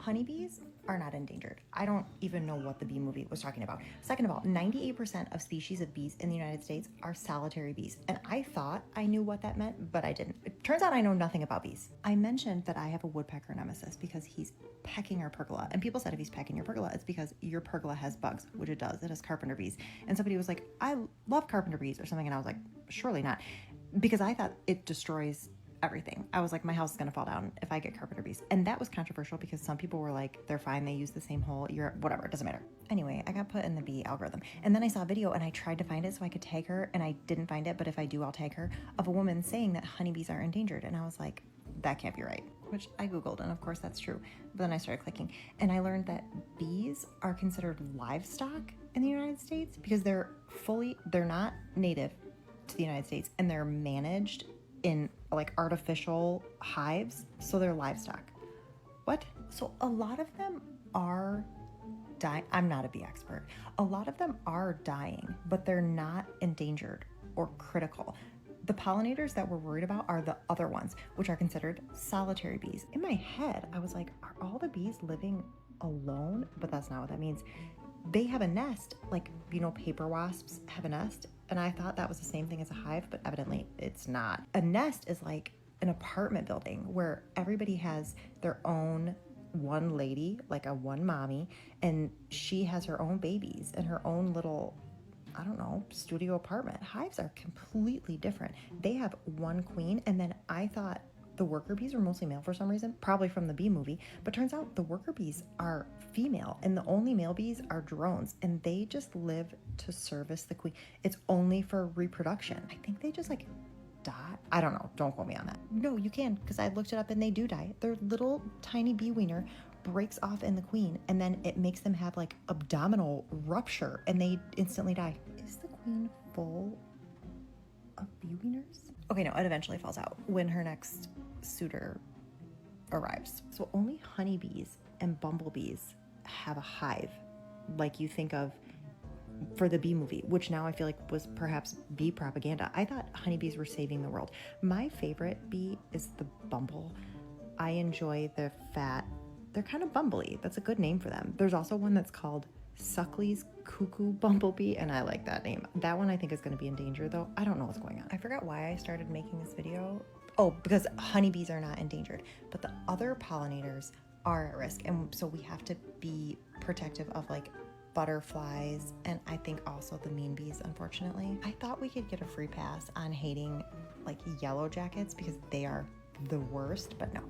Honeybees are not endangered. I don't even know what the bee movie was talking about. Second of all, 98% of species of bees in the United States are solitary bees. And I thought I knew what that meant, but I didn't. It turns out I know nothing about bees. I mentioned that I have a woodpecker nemesis because he's pecking our pergola. And people said if he's pecking your pergola, it's because your pergola has bugs, which it does. It has carpenter bees. And somebody was like, I love carpenter bees or something. And I was like, surely not. Because I thought it destroys everything. I was like, my house is going to fall down if I get carpenter bees. And that was controversial because some people were like, they're fine. They use the same hole. Whatever. It doesn't matter. Anyway, I got put in the bee algorithm. And then I saw a video and I tried to find it so I could tag her. And I didn't find it. But if I do, I'll tag her, of a woman saying that honeybees are endangered. And I was like, that can't be right, which I Googled. And of course that's true. But then I started clicking and I learned that bees are considered livestock in the United States because they're not native to the United States and they're managed in like artificial hives, so they're livestock. What? So a lot of them are dying. I'm not a bee expert. A lot of them are dying, but they're not endangered or critical. The pollinators that we're worried about are the other ones, which are considered solitary bees. In my head, I was like, are all the bees living alone? But that's not what that means. They have a nest, like, paper wasps have a nest. And I thought that was the same thing as a hive, but evidently it's not. A nest is like an apartment building where everybody has their own one lady, like a one mommy, and she has her own babies and her own little, I don't know, studio apartment. Hives are completely different. They have one queen, and then I thought the worker bees were mostly male for some reason, probably from the bee movie, but turns out the worker bees are female and the only male bees are drones and they just live to service the queen. It's only for reproduction. I think they just like die. I don't know. Don't quote me on that. No, you can, because I looked it up and they do die. Their little tiny bee wiener breaks off in the queen and then it makes them have like abdominal rupture and they instantly die. Is the queen full of bee wieners? Okay, no, it eventually falls out when her next suitor arrives. So only honeybees and bumblebees have a hive like you think of for the bee movie, which now I feel like was perhaps bee propaganda. I thought honeybees were saving the world. My favorite bee is the bumble. I enjoy the fat. They're kind of bumbly. That's a good name for them. There's also one that's called Suckley's cuckoo bumblebee, and I like that name. That one I think is going to be in danger though. I don't know what's going on. I forgot why I started making this video. Oh, because honeybees are not endangered, but the other pollinators are at risk, and so we have to be protective of like butterflies and I think also the mean bees, unfortunately. I thought we could get a free pass on hating like yellow jackets because they are the worst, but no.